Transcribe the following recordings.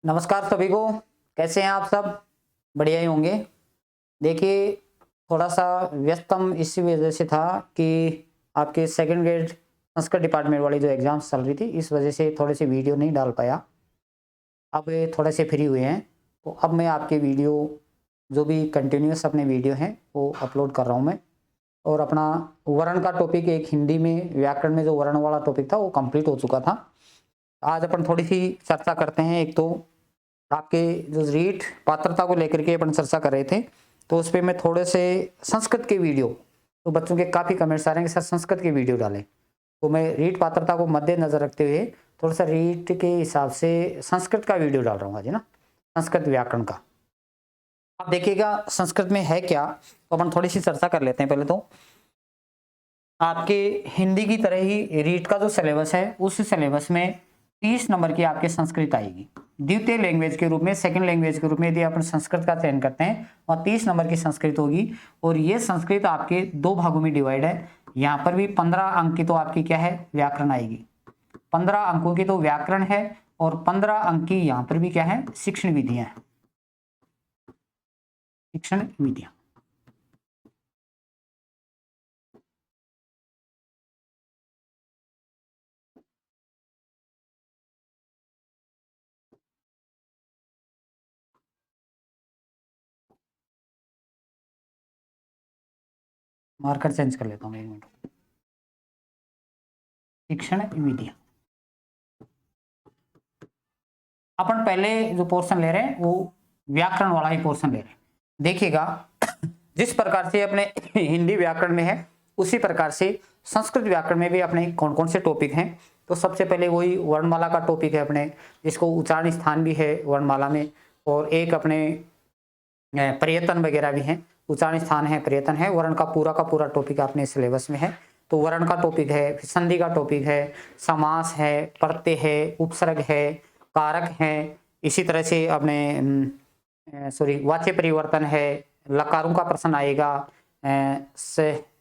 नमस्कार सभी को। कैसे हैं आप सब? बढ़िया ही होंगे। देखिए, थोड़ा सा व्यस्तम इसी वजह से था कि आपके सेकंड ग्रेड संस्कृत डिपार्टमेंट वाली जो एग्ज़ाम्स चल रही थी, इस वजह से थोड़े से वीडियो नहीं डाल पाया। अब ये थोड़े से फ्री हुए हैं, तो अब मैं आपके वीडियो जो भी कंटिन्यूअस अपने वीडियो हैं वो अपलोड कर रहा हूँ मैं। और अपना वर्ण का टॉपिक, एक हिंदी में व्याकरण में जो वर्ण वाला टॉपिक था वो कंप्लीट हो चुका था। आज अपन थोड़ी सी चर्चा करते हैं। एक तो आपके जो रीट पात्रता को लेकर के अपन चर्चा कर रहे थे, तो उस पे मैं थोड़े से संस्कृत के वीडियो, तो बच्चों के काफ़ी कमेंट्स आ रहे हैं कि सर संस्कृत के वीडियो डालें, तो मैं रीट पात्रता को मद्देनजर रखते हुए थोड़ा सा रीट के हिसाब से संस्कृत का वीडियो डाल रहा हूँ आज, है ना, संस्कृत व्याकरण का। अब देखिएगा संस्कृत में है क्या, तो अपन थोड़ी सी चर्चा कर लेते हैं। पहले तो आपके हिंदी की तरह ही रीट का जो सिलेबस है, उस सिलेबस में 30 नंबर की आपके संस्कृत आएगी। द्वितीय लैंग्वेज के रूप में, सेकंड लैंग्वेज के रूप में यदि अपन संस्कृत का चयन करते हैं, वहाँ 30 नंबर की संस्कृत होगी। और ये संस्कृत आपके दो भागों में डिवाइड है। यहाँ पर भी 15 अंक की तो आपकी क्या है, व्याकरण आएगी। 15 अंकों की तो व्याकरण है, और 15 अंक की यहाँ पर भी क्या है, शिक्षण विधियां, शिक्षण विधियां। मार्कर चेंज कर लेता हूँ, एक मिनट। शिक्षण विधियां अपन पहले जो पोर्शन ले रहे हैं वो व्याकरण वाला ही पोर्शन ले रहे हैं। देखिएगा, जिस प्रकार से अपने हिंदी व्याकरण में है, उसी प्रकार से संस्कृत व्याकरण में भी अपने कौन कौन से टॉपिक हैं। तो सबसे पहले वही वर्णमाला का टॉपिक है अपने, जिसको उच्चारण स्थान भी है वर्णमाला में, और एक अपने प्रयत्न वगैरह भी हैं। उच्चारण स्थान है, प्रयत्न है, वर्ण का पूरा टॉपिक अपने सिलेबस में है। तो वर्ण का टॉपिक है, संधि का टॉपिक है, समास है, प्रत्यय है, उपसर्ग है, कारक है। इसी तरह से अपने वाच्य परिवर्तन है, लकारों का प्रश्न आएगा,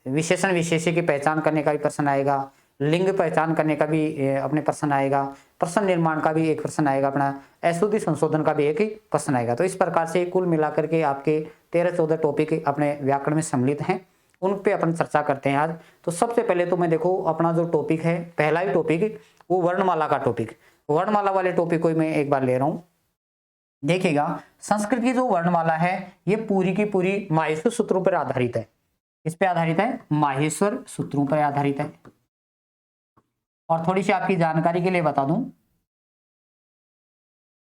विशेषण विशेषी की पहचान करने का भी प्रश्न आएगा, लिंग पहचान करने का भी अपने प्रश्न आएगा, प्रश्न निर्माण का भी एक प्रश्न आएगा, अपना अशुद्धि संशोधन का भी एक ही प्रश्न आएगा। तो इस प्रकार से कुल मिलाकर के आपके 13-14 टॉपिक अपने व्याकरण में सम्मिलित हैं, उन पे अपन चर्चा करते हैं आज। तो सबसे पहले तो मैं देखो अपना जो टॉपिक है, पहला ही टॉपिक वो वर्णमाला का टॉपिक, वर्णमाला वाले टॉपिक को मैं एक बार ले रहा हूं। देखिएगा, संस्कृत की जो वर्णमाला है ये पूरी की पूरी माहेश्वर सूत्रों पर आधारित है। किस पे आधारित है? माहेश्वर सूत्रों पर आधारित है। और थोड़ी सी आपकी जानकारी के लिए बता दूं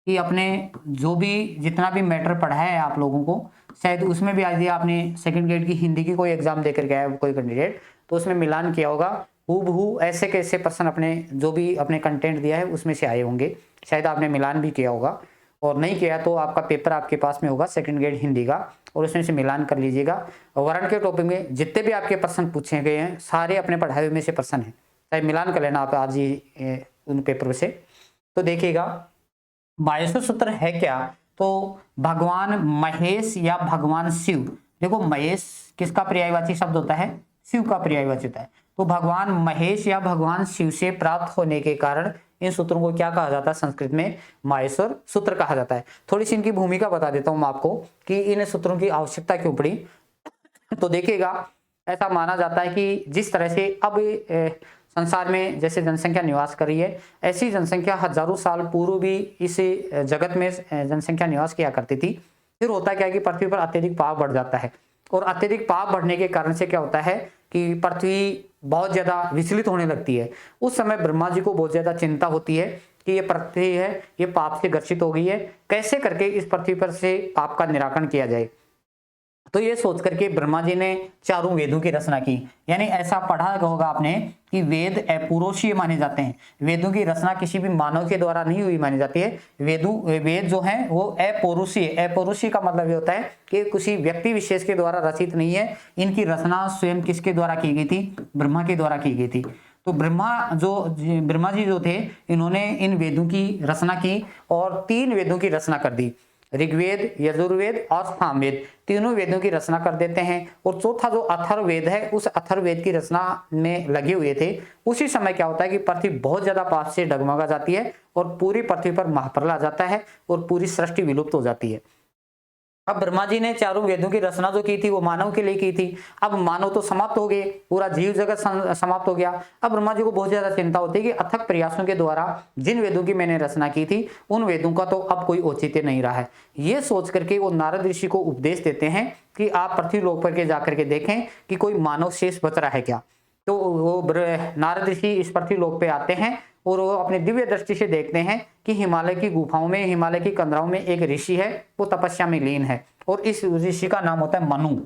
कि अपने जो भी जितना भी मैटर पढ़ा है आप लोगों को, शायद उसमें भी आज आपने सेकंड ग्रेड की हिंदी की कोई एग्जाम देकर गया है कोई कैंडिडेट, तो उसमें मिलान किया होगा। हूबहू ऐसे कैसे प्रश्न अपने जो भी अपने कंटेंट दिया है उसमें से आए होंगे, शायद आपने मिलान भी किया होगा। और नहीं किया तो आपका पेपर आपके पास में होगा सेकंड ग्रेड हिंदी का, और उसमें से मिलान कर लीजिएगा। वर्ण के टॉपिक में जितने भी आपके प्रश्न पूछे गए हैं सारे अपने पढ़ाए हुए में से प्रश्न है, चाहे मिलान कर लेना आप आज ही उन पेपर से। तो देखिएगा, माहेश्वर सूत्र है क्या, तो भगवान महेश या भगवान शिव। देखो, महेश किसका पर्यायवाची शब्द होता है? शिव का पर्यायवाची होता है। तो भगवान महेश या भगवान शिव से प्राप्त होने के कारण इन सूत्रों को क्या कहा जाता है? संस्कृत में माहेश्वर सूत्र कहा जाता है। थोड़ी सी इनकी भूमिका बता देता हूं मैं आपको कि इन सूत्रों की आवश्यकता क्यों पड़ी। तो देखिएगा, ऐसा माना जाता है कि जिस तरह से अब संसार में जैसे जनसंख्या निवास कर रही है, ऐसी जनसंख्या हजारों साल पूर्व भी इस जगत में जनसंख्या निवास किया करती थी। फिर होता क्या है कि पृथ्वी पर अत्यधिक पाप बढ़ जाता है, और अत्यधिक पाप बढ़ने के कारण से क्या होता है कि पृथ्वी बहुत ज्यादा विचलित होने लगती है। उस समय ब्रह्मा जी को बहुत ज्यादा चिंता होती है कि ये पृथ्वी है ये पाप से ग्रसित हो गई है, कैसे करके इस पृथ्वी पर से पाप का निराकरण किया जाए। तो ये सोच करके ब्रह्मा जी ने चारों वेदों की रचना की। यानी ऐसा पढ़ा होगा आपने कि वेद अपौरुषीय माने जाते हैं। वेदों की रचना किसी भी मानव के द्वारा नहीं हुई मानी जाती है। वेद जो है वो अपौरुषीय, अपौरुषीय का मतलब ये होता है कि किसी व्यक्ति विशेष के द्वारा रचित नहीं है। इनकी रचना स्वयं किसके द्वारा की गई थी? ब्रह्मा के द्वारा की गई थी। तो ब्रह्मा जी जो थे, इन्होंने इन वेदों की रचना की और 3 वेदों की रचना कर दी। ऋग्वेद, यजुर्वेद और सामवेद, तीनों वेदों की रचना कर देते हैं। और चौथा जो अथर्ववेद है, उस अथर्ववेद की रचना में लगे हुए थे। उसी समय क्या होता है कि पृथ्वी बहुत ज्यादा पास से डगमगा जाती है और पूरी पृथ्वी पर महाप्रलय आ जाता है और पूरी सृष्टि विलुप्त हो जाती है। अब ब्रह्मा जी ने चारों वेदों की रचना जो की थी वो मानव के लिए की थी। अब मानव तो समाप्त हो गए, पूरा जीव जगत समाप्त हो गया। अब ब्रह्मा जी को बहुत ज्यादा चिंता होती है कि अथक प्रयासों के द्वारा जिन वेदों की मैंने रचना की थी उन वेदों का तो अब कोई औचित्य नहीं रहा है। ये सोच करके वो नारद ऋषि को उपदेश देते हैं कि आप पृथ्वी लोक पर के जाकर के देखें कि कोई मानव शेष बच रहा है क्या। तो वो नारद ऋषि इस पृथ्वी लोक पे आते हैं और वो अपने दिव्य दृष्टि से देखते हैं कि हिमालय की गुफाओं में, हिमालय की कंदराओं में एक ऋषि है, वो तपस्या में लीन है और इस ऋषि का नाम होता है मनु।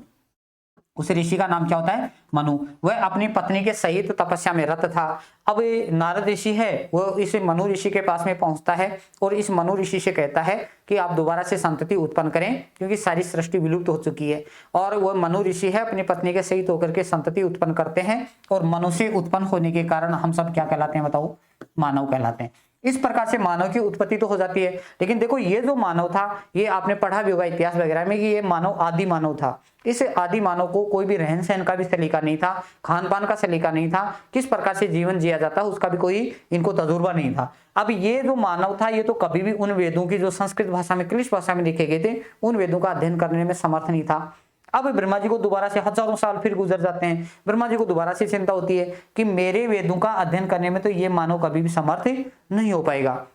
उस ऋषि का नाम क्या होता है? मनु। वह अपनी पत्नी के सहित तपस्या में रत था। अब नारद ऋषि है वो इस मनु ऋषि के पास में पहुंचता है और इस मनु ऋषि से कहता है कि आप दोबारा से संतति उत्पन्न करें क्योंकि सारी सृष्टि विलुप्त हो चुकी है। और वह मनु ऋषि है अपनी पत्नी के सहित होकर के संतति उत्पन्न करते हैं और मनुष्य उत्पन्न होने के कारण हम सब क्या कहलाते हैं बताओ? मानव कहलाते हैं। इस प्रकार से मानव की उत्पत्ति तो हो जाती है। लेकिन देखो ये जो मानव था, ये आपने पढ़ा भी होगा इतिहास वगैरह में कि ये मानव आदि मानव था। इस आदि मानव को कोई भी रहन सहन का भी सलीका नहीं था, खान पान का सलीका नहीं था, किस प्रकार से जीवन जिया जाता उसका भी कोई इनको तजुर्बा नहीं था। अब ये जो मानव था ये तो कभी भी उन वेदों की जो संस्कृत भाषा में, क्लिश भाषा में लिखे गए थे, उन वेदों का अध्ययन करने में समर्थ नहीं था। अब ब्रह्मा जी को दोबारा से हजारों साल फिर गुजर जाते हैं। ब्रह्मा जी को दोबारा से चिंता होती है कि मेरे वेदों का अध्ययन करने में तो ये मानव कभी भी समर्थ नहीं हो पाएगा।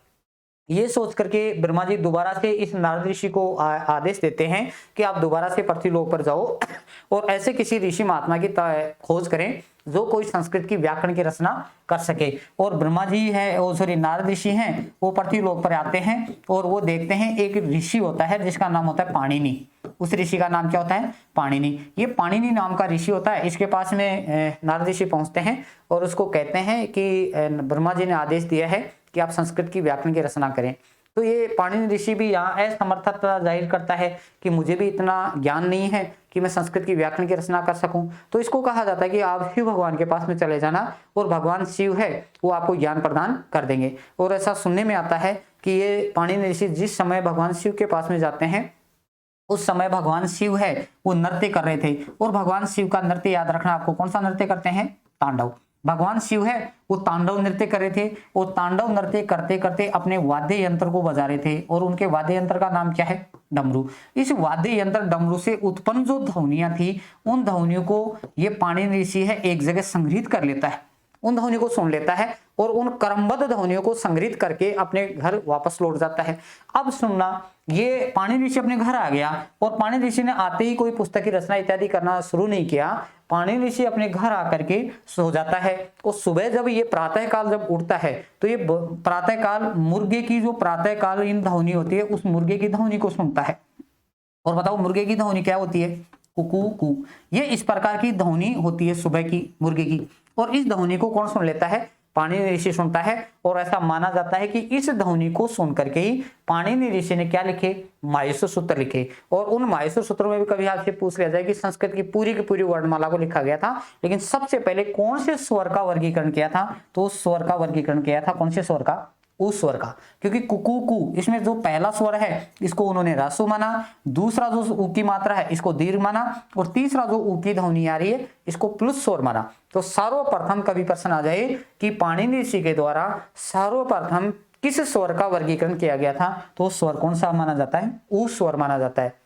ये सोच करके ब्रह्मा जी दोबारा से इस नारद ऋषि को आदेश देते हैं कि आप दोबारा से पृथ्वी लोक पर जाओ और ऐसे किसी ऋषि महात्मा की खोज करें जो कोई संस्कृत की व्याकरण की रचना कर सके। और ब्रह्मा जी है नारद ऋषि हैं, वो पृथ्वी लोक पर आते हैं और वो देखते हैं एक ऋषि होता है जिसका नाम होता है पाणिनि। उस ऋषि का नाम क्या होता है? पाणिनि। ये पाणिनि नाम का ऋषि होता है। इसके पास में नारद ऋषि पहुंचते हैं और उसको कहते हैं कि ब्रह्मा जी ने आदेश दिया है कि आप संस्कृत की व्याकरण की रचना करें। तो ये पाणिनि ऋषि भी यहाँ असमर्थता जाहिर करता है कि मुझे भी इतना ज्ञान नहीं है कि मैं संस्कृत की व्याकरण की रचना कर सकूं। तो इसको कहा जाता है कि आप शिव भगवान के पास में चले जाना और भगवान शिव है वो आपको ज्ञान प्रदान कर देंगे। और ऐसा सुनने में आता है कि ये पाणिनि ऋषि जिस समय भगवान शिव के पास में जाते हैं उस समय भगवान शिव है वो नृत्य कर रहे थे। और भगवान शिव का नृत्य याद रखना, आपको कौन सा नृत्य करते हैं? तांडव। भगवान शिव है वो तांडव नृत्य कर रहे थे और तांडव नृत्य करते करते अपने वाद्य यंत्र को बजा रहे थे और उनके वाद्य यंत्र का नाम क्या है? डमरू। इस वाद्य यंत्र डमरू से उत्पन्न जो ध्वनियां थी उन ध्वनियों को ये पाणिनि ऋषि है एक जगह संग्रहित कर लेता है, उन ध्वनियों को सुन लेता है और उन क्रमबद्ध ध्वनियों को संग्रहित करके अपने घर वापस लौट जाता है। अब सुनना, ये पाणिनि ऋषि अपने घर आ गया और पाणिनि ऋषि ने आते ही कोई पुस्तक की रचना इत्यादि करना शुरू नहीं किया। पाणिनि ऋषि अपने घर आकर के सो जाता है और सुबह जब ये प्रातः काल जब उठता है तो ये प्रातः काल मुर्गे की जो प्रातः कालीन ध्वनि होती है उस मुर्गे की ध्वनि को सुनता है। और बताओ मुर्गे की ध्वनि क्या होती है? कुकू कू। ये इस प्रकार की ध्वनि होती है सुबह की मुर्गे की। और इस ध्वनि को कौन सुन लेता है? पाणिनि ऋषि सुनता है। और ऐसा माना जाता है कि इस ध्वनि को सुन करके ही पाणिनि ऋषि ने क्या लिखे? माहेश्वर सूत्र लिखे। और उन माहेश्वर सूत्रों में भी कभी आपसे पूछ लिया जाए कि संस्कृत की पूरी वर्णमाला को लिखा गया था, लेकिन सबसे पहले कौन से स्वर का वर्गीकरण किया था? तो स्वर का वर्गीकरण किया था। कौन से स्वर का? उस स्वर का। क्योंकि कुकू कू इसमें जो पहला स्वर है इसको उन्होंने रासु माना, दूसरा जो ऊ की मात्रा है इसको दीर्घ माना और तीसरा जो ऊ की ध्वनि आ रही है इसको प्लुस स्वर माना। तो सर्वप्रथम कभी प्रश्न आ जाए कि पाणिनि ऋषि के द्वारा सर्वप्रथम किस स्वर का वर्गीकरण किया गया था, तो स्वर कौन सा माना जाता है? ऊ स्वर माना जाता है।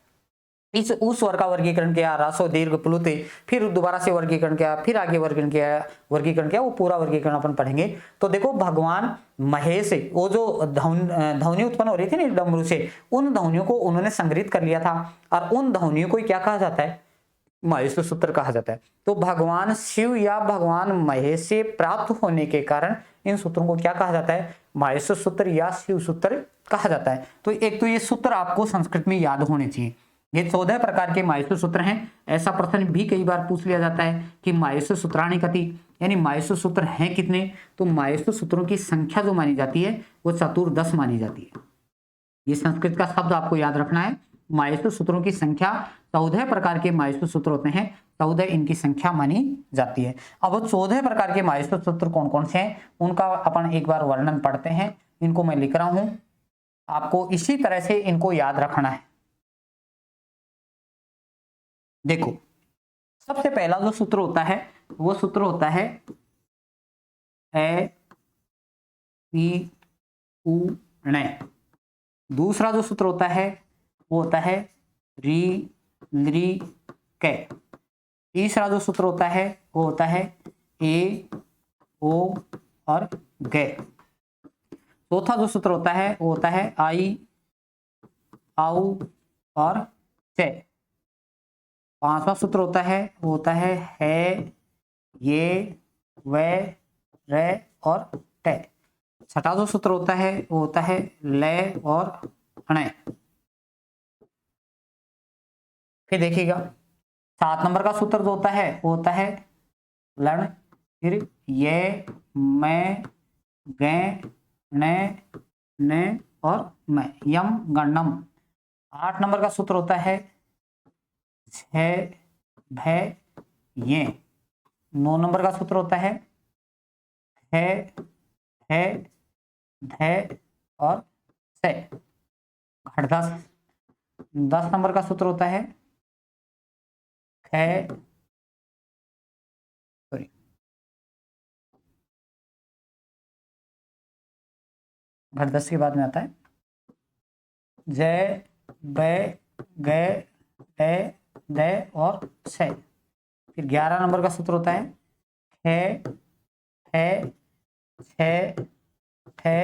इस उस स्वर का वर्गीकरण किया, रासो दीर्घ प्लुते, फिर दोबारा से वर्गीकरण किया, फिर आगे वर्गीकरण किया, वो पूरा वर्गीकरण अपन पढ़ेंगे। तो देखो भगवान महेश वो जो ध्वनि उत्पन्न हो रही थी ना डमरू से, उन ध्वनियों को उन्होंने संग्रहित कर लिया था और उन ध्वनियों को क्या कहा जाता है? माहेश्वर सूत्र कहा जाता है। तो भगवान शिव या भगवान महेश से प्राप्त होने के कारण इन सूत्रों को क्या कहा जाता है? माहेश्वर सूत्र या शिव सूत्र कहा जाता है। तो एक तो ये सूत्र आपको संस्कृत में याद होने चाहिए। ये 14 प्रकार के माहेश्वर सूत्र हैं। ऐसा प्रश्न भी कई बार पूछ लिया जाता है कि माहेश्वर सूत्राणि कति, यानी माहेश्वर सूत्र हैं कितने? तो माहेश्वर सूत्रों की संख्या जो मानी जाती है वो चतुर्दश मानी जाती है। ये संस्कृत का शब्द आपको याद रखना है। माहेश्वर सूत्रों की संख्या 14 प्रकार के माहेश्वर सूत्र होते हैं, 14 इनकी संख्या मानी जाती है। अब 14 प्रकार के माहेश्वर सूत्र कौन कौन से हैं उनका अपन एक बार वर्णन पढ़ते हैं। इनको मैं लिख रहा हूं। आपको इसी तरह से इनको याद रखना है। देखो, सबसे पहला जो सूत्र होता है वो सूत्र होता है ए पी उ ण। दूसरा जो सूत्र होता है वो होता है री लृ कै। तीसरा जो सूत्र होता है वो होता है ए ओ और गै। चौथा जो सूत्र होता है वो होता है आई आउ और चे। पांचवा सूत्र होता है वो होता है ये वे रे और टे। छठा जो सूत्र होता है वो होता है ले और अणे। फिर देखिएगा 7 नंबर का सूत्र जो होता है वो होता है लण, फिर ये मैं गे ने ने और मैं यम गणनम। 8 नंबर का सूत्र होता है छे भे ये। 9 नंबर का सूत्र होता है है धे और से। 10 नंबर का सूत्र होता है खे सॉरी 10 के बाद में आता है जय बे गे डे दे और से। फिर 11 नंबर का सूत्र होता है खे थे छे ठे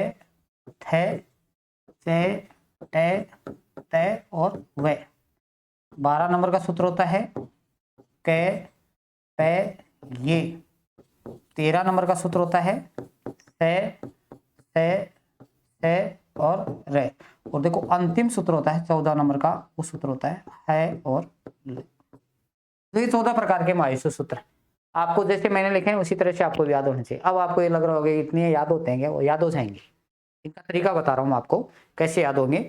थे से टे ते और वे। 12 नंबर का सूत्र होता है के पे ये। 13 नंबर का सूत्र होता है से और रे। और देखो अंतिम सूत्र होता है 14 नंबर का, वो सूत्र होता है और ले। तो ये 14 प्रकार के मायूस सूत्र आपको जैसे मैंने लिखे हैं उसी तरह से आपको याद होने चाहिए। अब आपको ये लग रहा होगा इतने याद होते हैं क्या? वो याद हो जाएंगे। इनका तरीका बता रहा हूं मैं आपको कैसे याद होंगे।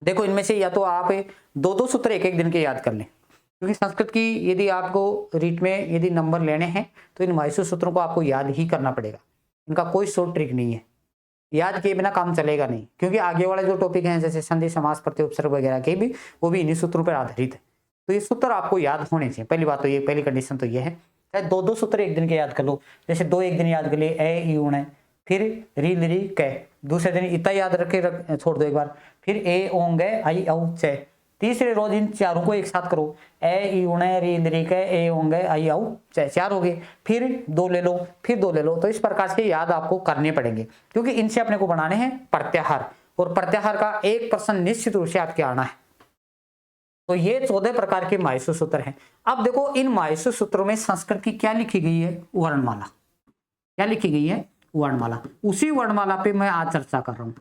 देखो, इनमें से या तो आप 2-2 सूत्र एक दिन के याद कर लें, क्योंकि संस्कृत की यदि आपको रीट में यदि नंबर लेने हैं तो इन मायूस सूत्रों को आपको याद ही करना पड़ेगा। इनका कोई शॉर्ट ट्रिक नहीं है, याद किए बिना काम चलेगा नहीं, क्योंकि आगे वाले जो टॉपिक हैं जैसे संधि समास प्रत्यय उपसर्ग वगैरह के भी वो भी इन्हीं सूत्रों पर आधारित है। तो ये सूत्र आपको याद होने चाहिए। पहली बात तो ये, पहली कंडीशन तो ये है। चाहे 2-2 सूत्र एक दिन के याद कर लो, जैसे 2 एक दिन याद कर लिए ए ई उण, फिर री लृ कै। दूसरे दिन इतना याद रखे छोड़ दो एक बार, फिर ए ओंग आई औ चे। तीसरे रोज इन चारों को एक साथ करो, ए ई उण री लृ कै ए ओंग आई औ चे। 4 हो गए, फिर 2 ले लो, फिर 2 ले लो। तो इस प्रकार से याद आपको करने पड़ेंगे, क्योंकि इनसे अपने को बनाने हैं प्रत्याहार, और प्रत्याहार का 1% निश्चित रूप से आपके आना है। तो ये 14 प्रकार के मायूस सूत्र हैं। अब देखो, इन मायूस सूत्रों में संस्कृत की क्या लिखी गई है? वर्णमाला। क्या लिखी गई है? वर्णमाला। उसी वर्णमाला पे मैं आज चर्चा कर रहा हूं।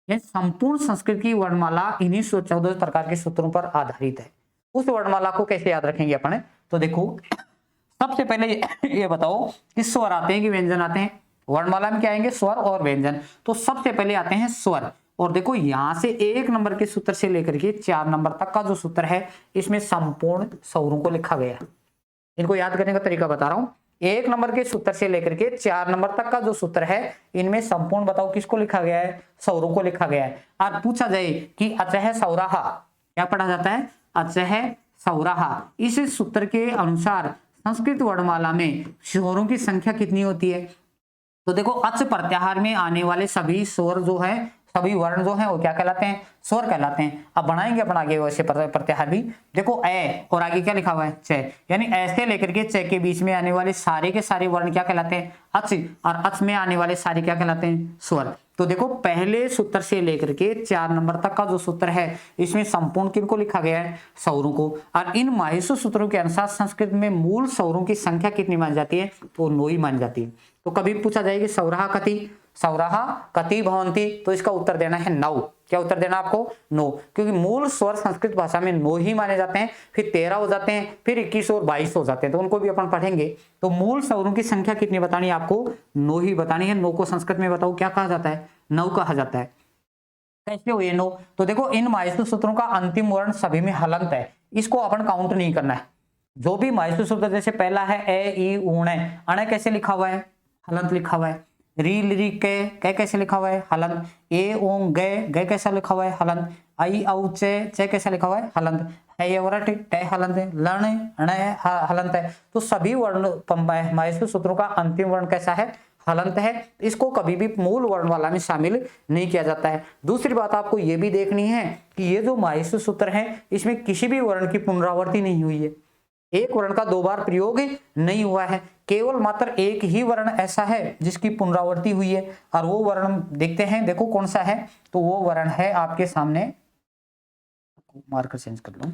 ये संपूर्ण संस्कृत की वर्णमाला इन्हीं 14 प्रकार के सूत्रों पर आधारित है। उस वर्णमाला को कैसे याद रखेंगे अपन? तो देखो, सबसे पहले ये बताओ कि स्वर आते हैं कि व्यंजन आते हैं? वर्णमाला में क्या आएंगे? स्वर और व्यंजन। तो सबसे पहले आते हैं स्वर। और देखो, यहां से 1 नंबर के सूत्र से लेकर के 4 नंबर तक का जो सूत्र है, इसमें संपूर्ण स्वरों को लिखा गया है। इनको याद करने का तरीका बता रहा हूं। 1 नंबर के सूत्र से लेकर के 4 नंबर तक का जो सूत्र है, इनमें संपूर्ण बताओ किसको लिखा गया है? स्वरों को लिखा गया है। और पूछा जाए कि अचह सौराहा क्या पढ़ा जाता है? अचह सौराहा। इस सूत्र के अनुसार संस्कृत वर्णमाला में स्वरों की संख्या कितनी होती है? तो देखो, अच प्रत्याहार में आने वाले सभी स्वर जो है, सभी वर्ण जो है वो क्या कहलाते हैं? स्वर कहलाते हैं। अब बनाएंगे अपन आगे वैसे प्रत्याहार भी। देखो, ए और आगे क्या लिखा हुआ है? च। यानी ऐसे लेकर के च के बीच में आने वाले सारे के सारे वर्ण क्या कहलाते हैं? अच। और अच में आने वाले सारे क्या कहलाते हैं? स्वर। तो देखो, पहले सूत्र से लेकर के 4 नंबर तक का जो सूत्र है, इसमें संपूर्ण किनको लिखा गया है? स्वरों को। और इन मायूस सूत्रों के अनुसार संस्कृत में मूल स्वरों की संख्या कितनी मानी जाती है? तो 9 ही मानी जाती है। तो कभी पूछा जाएगा सौराहा कति, सौराहा कति भवंती, तो इसका उत्तर देना है 9। क्या उत्तर देना आपको? 9, क्योंकि मूल स्वर संस्कृत भाषा में 9 ही माने जाते हैं। फिर 13 हो जाते हैं, फिर 21 और 22 हो जाते हैं, तो उनको भी अपन पढ़ेंगे। तो मूल स्वरों की संख्या कितनी बतानी है आपको? 9 ही बतानी है। 9 को संस्कृत में बताओ क्या कहा जाता है? नौ कहा जाता है। कैसे हुए 9? तो देखो, इन मायूस सूत्रों का अंतिम वर्ण सभी में हलंत है, इसको अपन काउंट नहीं करना है। जो भी मायूस सूत्र, जैसे पहला है ए ई उण, अण कैसे लिखा हुआ है? हलंत लिखा हुआ है। री लिरी कै कैसे लिखा हुआ है हलंत, ए ओंग गै कैसा लिखा हुआ है हलंत, आई औ चे कैसा लिखा हुआ है हलंत, है ये वरट टे हलंत है, लण ण हलंत है। तो सभी वर्ण माहेश्वर सूत्रों का अंतिम वर्ण कैसा है हलंत है। इसको कभी भी मूल वर्ण वाला में शामिल नहीं किया जाता है। दूसरी बात आपको ये भी देखनी है कि ये जो माहेश्वर सूत्र है इसमें किसी भी वर्ण की पुनरावृत्ति नहीं हुई है, एक वर्ण का दो बार प्रयोग नहीं हुआ है, केवल मात्र एक ही वर्ण ऐसा है जिसकी पुनरावृत्ति हुई है, और वो वर्ण देखते हैं, देखो कौन सा है, तो वो वर्ण है आपके सामने, मार्कर चेंज कर लो,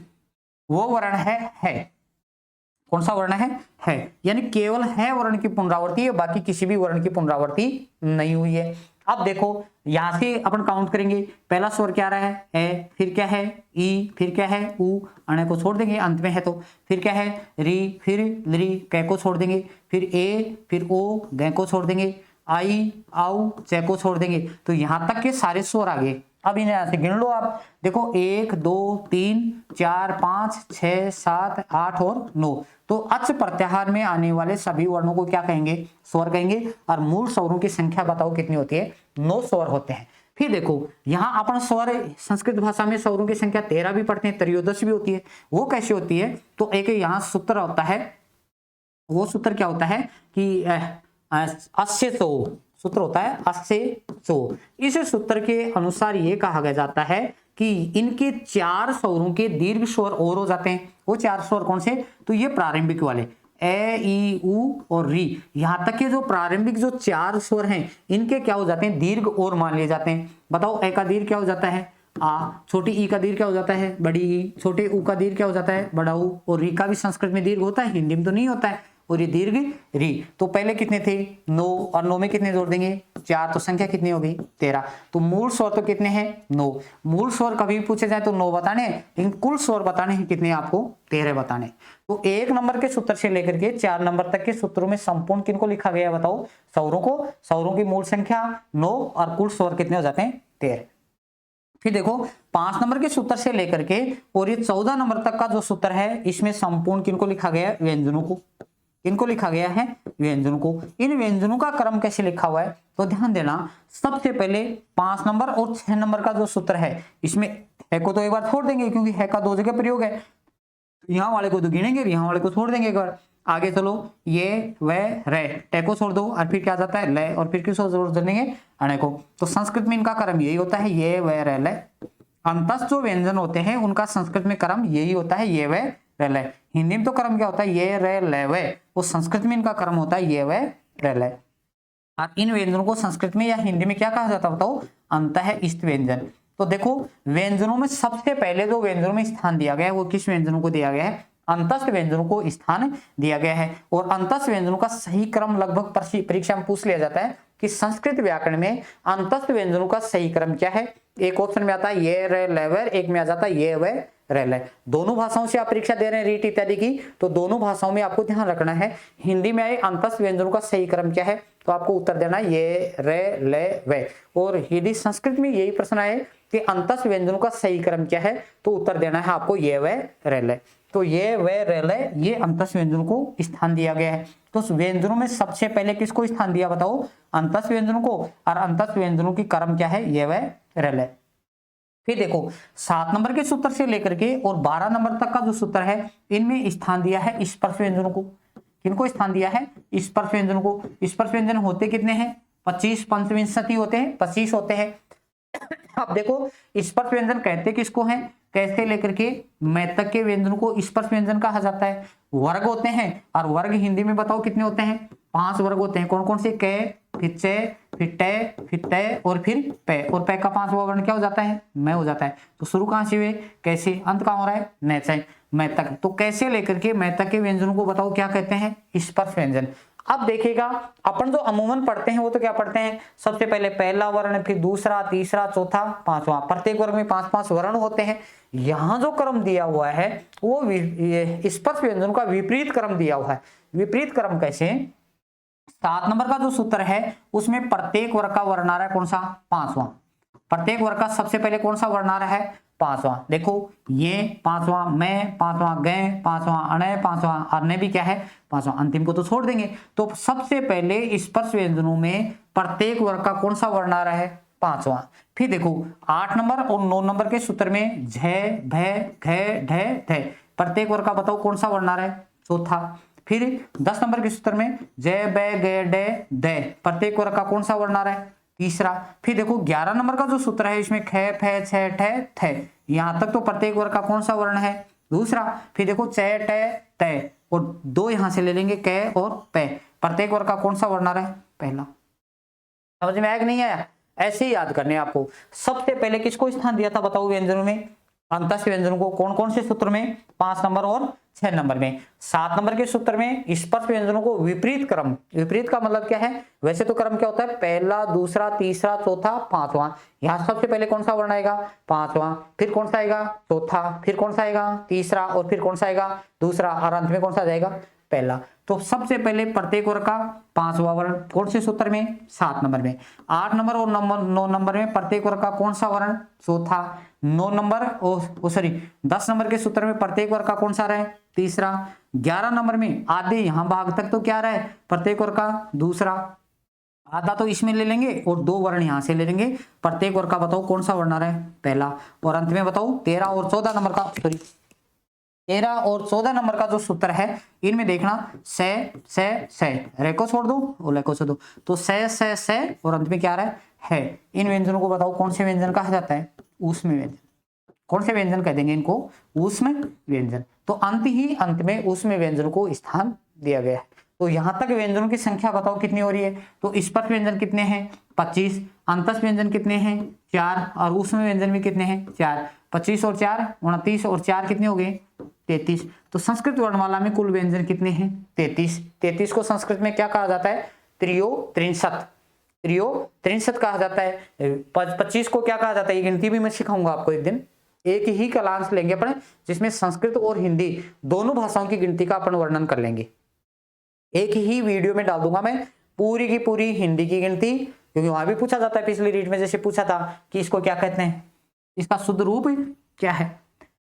वो वर्ण है कौन सा वर्ण है, यानी केवल है वर्ण की पुनरावृत्ति है, बाकी किसी भी वर्ण की पुनरावृत्ति नहीं हुई है। अब देखो यहां से अपन काउंट करेंगे, पहला स्वर क्या रहा है ए, फिर क्या है ई, फिर क्या है उ, अणे को छोड़ देंगे अंत में है तो, फिर क्या है री, फिर ली, कै को छोड़ देंगे, फिर ए, फिर ओ, गै को छोड़ देंगे, आई आउ, चे को छोड़ देंगे। तो यहां तक के सारे स्वर आ गए। अब इन्हें यहां से गिन लो आप, देखो 1 2 3 4 5 6 7 8 और 9। तो अच प्रत्याहार में आने वाले सभी वर्णों को क्या कहेंगे स्वर कहेंगे, और मूल स्वरों की संख्या बताओ कितनी होती है 9 स्वर होते हैं। फिर देखो यहाँ अपन स्वर संस्कृत भाषा में स्वरों की संख्या 13 भी पढ़ते हैं, त्रयोदश भी होती है। वो कैसे होती है, तो एक यहाँ सूत्र होता है, वो सूत्र क्या होता है कि अस्से सो सूत्र होता है, अस्से सो। इस सूत्र के अनुसार ये कहा जाता है कि इनके 4 स्वरों के दीर्घ स्वर और हो जाते हैं। वो 4 स्वर कौन से, तो ये प्रारंभिक वाले ए ई उ और री, यहां तक के जो प्रारंभिक जो 4 स्वर हैं इनके क्या हो जाते हैं दीर्घ और मान लिए जाते हैं। बताओ ए का दीर्घ क्या हो जाता है आ, छोटी ई का दीर्घ क्या हो जाता है बड़ी ई, छोटे उ का दीर्घ क्या हो जाता है बड़ा उ, और री का भी संस्कृत में दीर्घ होता है, हिंदी में तो नहीं होता है, और ये दीर्घ री। तो पहले कितने थे 9, और 9 में कितने जोड़ देंगे 4, तो संख्या कितनी हो गई 13। तो मूल स्वर तो कितने हैं 9। मूल स्वर कभी भी पूछे जाए तो 9 बताने, लेकिन कुल स्वर बताने हैं कितने आपको 13 बताने। तो 1 नंबर के सूत्र से लेकर के 4 नंबर तक के सूत्रों में संपूर्ण किनको लिखा गया है बताओ स्वरों को, स्वरों की मूल संख्या 9 और कुल स्वर कितने हो जाते हैं 13। फिर देखो 5 नंबर के सूत्र से लेकर के और ये 14 नंबर तक का जो सूत्र है इसमें संपूर्ण किनको लिखा गया है व्यंजनों को, इनको लिखा गया है व्यंजनों को। इन व्यंजनों का क्रम कैसे लिखा हुआ है, तो ध्यान देना सबसे पहले 5 नंबर और 6 नंबर का जो सूत्र है इसमें है को तो एक बार छोड़ देंगे क्योंकि है का 2 जगह प्रयोग है, यहाँ वाले को तो गिनेंगे, यहाँ वाले को छोड़ देंगे एक बार। आगे चलो ये वे रे, टे को छोड़ दो और फिर क्या जाता है ले, और फिर किसको जोड़ देंगे अणे को। तो संस्कृत में इनका क्रम यही होता है ये वे रे ले। अंतस्थ जो व्यंजन होते हैं उनका संस्कृत में क्रम यही होता है ये वे रे ले। हिंदी में तो क्रम क्या होता है ये रे ले वे, वो संस्कृत में इनका क्रम होता है ये वे रे ले। और इन व्यंजनों को संस्कृत में या हिंदी में क्या कहा जाता है बताओ अंतःस्थ व्यंजन। तो देखो व्यंजनों में सबसे पहले जो व्यंजनों में स्थान दिया गया है वो किस व्यंजनों को दिया गया है अंतस्थ व्यंजनों को स्थान दिया गया है। और अंतस्थ व्यंजनों का सही क्रम लगभग परीक्षा में पूछ लिया जाता है कि संस्कृत व्याकरण में अंतस्थ व्यंजनों का सही क्रम क्या है। एक ऑप्शन में आता है ये रे लेवर, एक में आ जाता है ये वे रे ले। दोनों भाषाओं से आप परीक्षा दे रहे हैं रीट इत्यादि की, तो दोनों भाषाओं में आपको ध्यान रखना है हिंदी में आए अंतस्थ व्यंजनों का सही क्रम क्या है, तो आपको उत्तर देना है ये रे ले वे। और यदि संस्कृत में यही प्रश्न आए कि अंतस्थ व्यंजनों का सही क्रम क्या है, तो उत्तर देना है आपको ये वे रे ले। तो ये वे रे ले ये अंतस्थ व्यंजनों को स्थान दिया गया है। तो व्यंजनों में सबसे पहले किसको स्थान दिया बताओ अंतस्थ व्यंजनों को, और अंतस्थ व्यंजनों की क्रम क्या है ये वे रे ले। फिर देखो 7 नंबर के सूत्र से लेकर के और 12 नंबर तक का जो सूत्र है इनमें स्थान दिया है स्पर्श व्यंजनों को। किनको स्थान दिया है स्पर्श व्यंजनों को। स्पर्श व्यंजन होते कितने हैं 25 पंचविंशति होते हैं 25 होते हैं। अब देखो स्पर्श व्यंजन कहते किसको हैं, कैसे लेकर के मैं तक के व्यंजन को स्पर्श व्यंजन कहा जाता है। वर्ग होते हैं, और वर्ग हिंदी में बताओ कितने होते हैं 5 वर्ग होते हैं। कौन कौन से कै, फिर चे, फिर टे, फिर तय और फिर पे, और पे का 5वां वर्ण क्या हो जाता है मैं हो जाता है। तो शुरू कहां से हुए कैसे, अंत कहां हो रहा है न से मैं तक। तो कैसे लेकर के मैं तक के व्यंजनों को बताओ क्या कहते हैं स्पर्श व्यंजन। अब देखिएगा अपन जो अमूमन पढ़ते हैं वो तो क्या पढ़ते हैं सबसे पहले पहला वर्ण, फिर दूसरा, तीसरा, चौथा, पांचवा। प्रत्येक वर्ग में 5-5 वर्ण होते हैं। यहाँ जो क्रम दिया हुआ है वो स्पर्श व्यंजनों का विपरीत क्रम दिया हुआ है। विपरीत क्रम कैसे, 7 नंबर का जो सूत्र है उसमें प्रत्येक वर्ग का वर्ण आ रहा है कौन सा 5वां। प्रत्येक वर्ग का सबसे पहले कौन सा वर्ण आ रहा है 5वां। देखो ये 5वां, मैं 5वां, गए 5वां, अणय 5वां, अन्य भी क्या है 5वां। अंतिम को तो छोड़ देंगे। तो सबसे पहले स्पर्श व्यंजनों में प्रत्येक वर्ग का कौन सा वर्ण आ रहा है? 5वां। फिर देखो 8 नंबर और 9 नंबर के सूत्र में झ भ घ ढ ध, प्रत्येक वर्ग का बताओ कौन सा वर्ण आ रहा है? चौथा। फिर 10 नंबर के सूत्र में ज ब ग ड द, प्रत्येक वर्ग का कौन सा वर्ण आ रहा है? तीसरा। फिर देखो 11 नंबर का जो सूत्र है इसमें ख फ छ ठ थ, यहां तक तो प्रत्येक वर्ग का कौन सा वर्ण है? दूसरा। फिर देखो च ट त, और दो यहां से ले लेंगे क और प, प्रत्येक वर्ग का कौन सा वर्ण आ रहा है? पहला। समझ में आया कि नहीं आया? ऐसे ही याद करने आपको। सबसे पहले किसको स्थान दिया था बताओ व्यंजनों में? अंतस्थ व्यंजनों को। कौन कौन से सूत्र में? 5 नंबर और 6 नंबर में। 7 नंबर के सूत्र में स्पर्श व्यंजनों को विपरीत क्रम। विपरीत का मतलब क्या है? वैसे तो क्रम क्या होता है? पहला, दूसरा, तीसरा, चौथा, पांचवा। यहाँ सबसे पहले कौन सा वर्ण आएगा? पांचवा। फिर कौन सा आएगा? चौथा। फिर कौन सा आएगा? तीसरा। और फिर कौन सा आएगा? दूसरा। और अंत में कौन सा जाएगा? पहला। तो सबसे पहले प्रत्येक वर्ग का 5वां वर्ण कौन से सूत्र में? 7 नंबर में। 8 नंबर और 9 नंबर में प्रत्येक वर्ग का कौन सा वर्ण? चौथा। 9 नंबर और सॉरी 10 नंबर के सूत्र में प्रत्येक वर्ग का कौन सा रहा है? तीसरा। 11 नंबर में आधे यहां भाग तक तो क्या रहा है? प्रत्येक वर्ग का दूसरा। आधा तो इसमें ले लेंगे और 2 वर्ण यहां से ले लेंगे, प्रत्येक वर्ग का बताओ कौन सा वर्ण आ रहा है? पहला। और अंत में बताओ 13 और 14 नंबर का, सॉरी 13 और 14 नंबर का जो सूत्र है इनमें देखना से रेको छोड़ दो और लेको छोड़ दो, तो से और अंत में क्या आ रहा है? इन व्यंजनों को बताओ कौन से व्यंजन कहा जाता है? ऊष्म व्यंजन। कौन से व्यंजन कह देंगे इनको? ऊष्म व्यंजन। तो अंत में ऊष्म व्यंजन को स्थान दिया गया है। तो यहां तक व्यंजनों की संख्या बताओ कितनी हो रही है? तो स्पर्श व्यंजन कितने हैं? 25। अंतस्थ व्यंजन कितने हैं? 4। और ऊष्म व्यंजन भी कितने हैं? 4। 25 और 4 29 और 4 कितने हो गए? 33। तो संस्कृत वर्णमाला में कुल व्यंजन कितने हैं? 33। 33 को संस्कृत में क्या कहा जाता है? त्रियो त्रिंशत कहा जाता है। 25 को क्या कहा जाता है? ये गिनती भी मैं सिखाऊंगा आपको एक दिन। एक ही क्लास लेंगे अपन जिसमें संस्कृत और हिंदी दोनों भाषाओं की गिनती का अपन वर्णन कर लेंगे। एक ही वीडियो में डाल दूंगा मैं पूरी की पूरी हिंदी की गिनती, क्योंकि वहां भी पूछा जाता है। पिछली रीड में जैसे पूछा था कि इसको क्या कहते हैं, इसका शुद्ध रूप क्या है?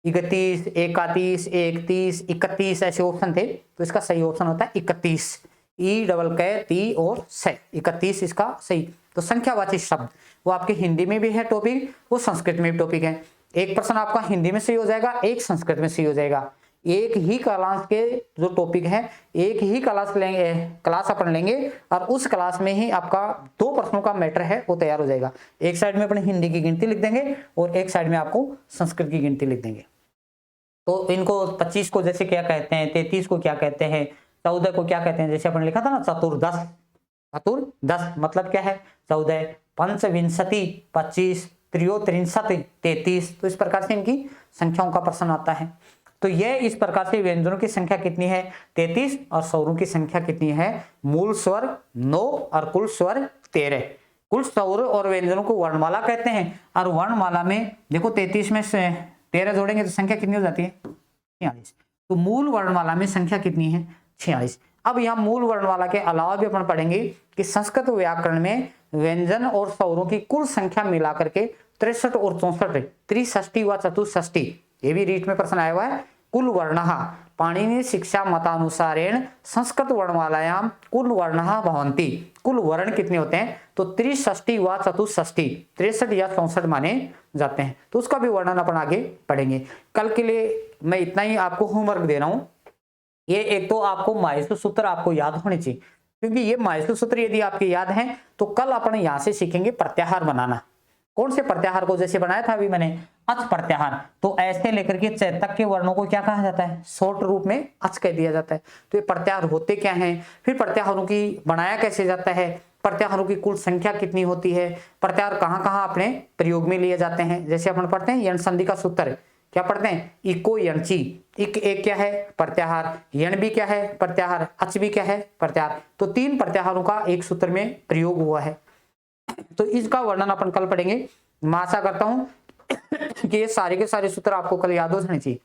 31, 31, 31, 31 ऐसे ऑप्शन थे, तो इसका सही ऑप्शन होता है 31। ई डबल कै ती और से 31 इसका सही। तो संख्यावाची शब्द वो आपके हिंदी में भी है टॉपिक, वो संस्कृत में भी टॉपिक है। एक प्रश्न आपका हिंदी में सही हो जाएगा, एक संस्कृत में सही हो जाएगा। एक ही क्लास के जो टॉपिक है, एक ही क्लास अपन लेंगे और उस क्लास में ही आपका 2 प्रश्नों का मैटर है वो तैयार हो जाएगा। एक साइड में अपने हिंदी की गिनती लिख देंगे और एक साइड में आपको संस्कृत की गिनती लिख देंगे। तो इनको 25 को जैसे क्या कहते हैं, 33 को क्या कहते हैं, 14 को क्या कहते हैं, जैसे अपन लिखा था ना चतुर्दश। चतुर्दश मतलब क्या है? 14, पंचविंशति 25, त्रिंशत 33। तो इस प्रकार से इनकी संख्याओं का प्रश्न आता है। तो यह इस प्रकार से व्यंजनों की संख्या कितनी है? 33 और स्वरों की संख्या कितनी है? मूल स्वर 9 और कुल स्वर 13। कुल स्वर और व्यंजनों को वर्णमाला कहते हैं। और वर्णमाला में देखो 33 में से 13 जोड़ेंगे तो संख्या कितनी हो जाती है? 46। तो मूल वर्णमाला में संख्या कितनी है? 46। अब यहाँ मूल वर्णमाला के अलावा भी अपन पढ़ेंगे कि संस्कृत व्याकरण में व्यंजन और स्वरों की कुल संख्या मिलाकर के 63 और 64, त्रिषष्टि व चतुष्षष्टि, ये भी रीट में प्रश्न आया हुआ है। कुल वर्णः पाणिनि शिक्षा मतानुसारेण संस्कृत वर्णमालायाम कुल वर्णः भवन्ति। कुल वर्ण कितने होते हैं? तो त्रिषष्टि व चतुष्षष्टि, 63 या 64 माने जाते हैं। तो उसका भी वर्णन अपन आगे पढ़ेंगे। कल के लिए मैं इतना ही आपको होमवर्क दे रहा हूँ। ये एक तो आपको माहेश्वर सूत्र आपको याद होने चाहिए, क्योंकि ये माहेश्वर सूत्र यदि आपके याद हैं तो कल अपन यहाँ से सीखेंगे प्रत्याहार बनाना। कौन से प्रत्याहार को जैसे बनाया था अभी मैंने, अच प्रत्याहार। तो ऐसे लेकर के च तक के वर्णों को क्या कहा जाता है? शॉर्ट रूप में अच कह दिया जाता है। तो ये प्रत्याहार होते क्या हैं, फिर प्रत्याहारों की बनाया कैसे जाता है, प्रत्याहारों की कुल संख्या कितनी होती है, प्रत्याहार कहाँ कहाँ अपने प्रयोग में लिए जाते हैं। जैसे अपन पढ़ते हैं यण संधि का सूत्र, क्या पढ़ते हैं? इको यणची, इक एक क्या है? प्रत्याहार। यण भी क्या है? प्रत्याहार। अच भी क्या है? प्रत्याहार। तो 3 प्रत्याहारों का एक सूत्र में प्रयोग हुआ है। तो इसका वर्णन अपन कल पढ़ेंगे। मैं आशा करता हूं कि ये सारे के सारे सूत्र आपको कल याद हो जाने चाहिए।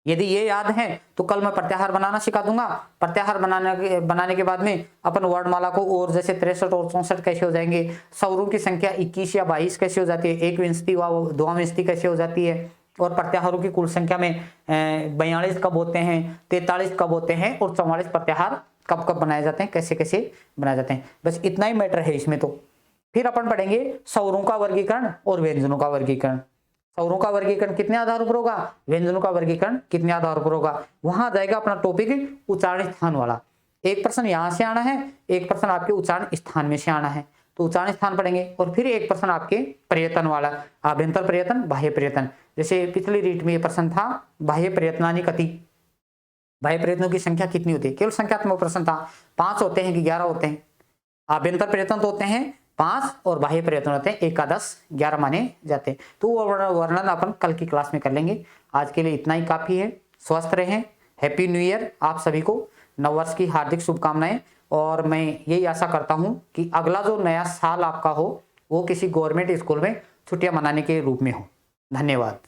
यदि ये याद है तो कल मैं प्रत्याहार बनाना सिखा दूंगा। प्रत्याहार बनाने के बाद में अपन वर्णमाला को और जैसे 63 और 64 कैसे हो जाएंगे, स्वरों की संख्या 21 या 22 कैसे हो जाती है, एक विंशति व द्वाविंशति कैसे हो जाती है, और प्रत्याहारों की कुल संख्या में 42 कब होते हैं, 43 कब होते हैं और 44 प्रत्याहार कब कब बनाए जाते हैं, कैसे कैसे बनाए जाते हैं, बस इतना ही मैटर है इसमें। तो फिर अपन पढ़ेंगे स्वरों का वर्गीकरण और व्यंजनों का वर्गीकरण। स्वरों का वर्गीकरण कितने आधारों पर होगा, व्यंजनों का वर्गीकरण कितने आधारों पर होगा। वहां जाएगा अपना टॉपिक उच्चारण स्थान वाला। एक प्रश्न यहां से आना है, एक प्रश्न आपके उच्चारण स्थान में से आना है, तो उच्चारण स्थान पढ़ेंगे। और फिर एक प्रश्न आपके प्रयत्न वाला, आभ्यंतर प्रयत्न, बाह्य प्रयत्न। जैसे पिछली रीट में ये प्रश्न था, बाह्य प्रयत्नानि कति, बाह्य प्रयत्नों की संख्या कितनी होती है, केवल संख्यात्मक प्रश्न था, 5 होते हैं कि 11 होते हैं। आभ्यंतर प्रयत्न तो होते हैं 5 और बाह्य प्रयत्न होते हैं 1 का 10, 11 माने जाते हैं। तो वो वर्णन अपन कल की क्लास में कर लेंगे। आज के लिए इतना ही काफी है। स्वस्थ रहें, हैप्पी न्यू ईयर आप सभी को, नववर्ष की हार्दिक शुभकामनाएं। और मैं यही आशा करता हूं कि अगला जो नया साल आपका हो वो किसी गवर्नमेंट स्कूल में छुट्टियां मनाने के रूप में हो। धन्यवाद।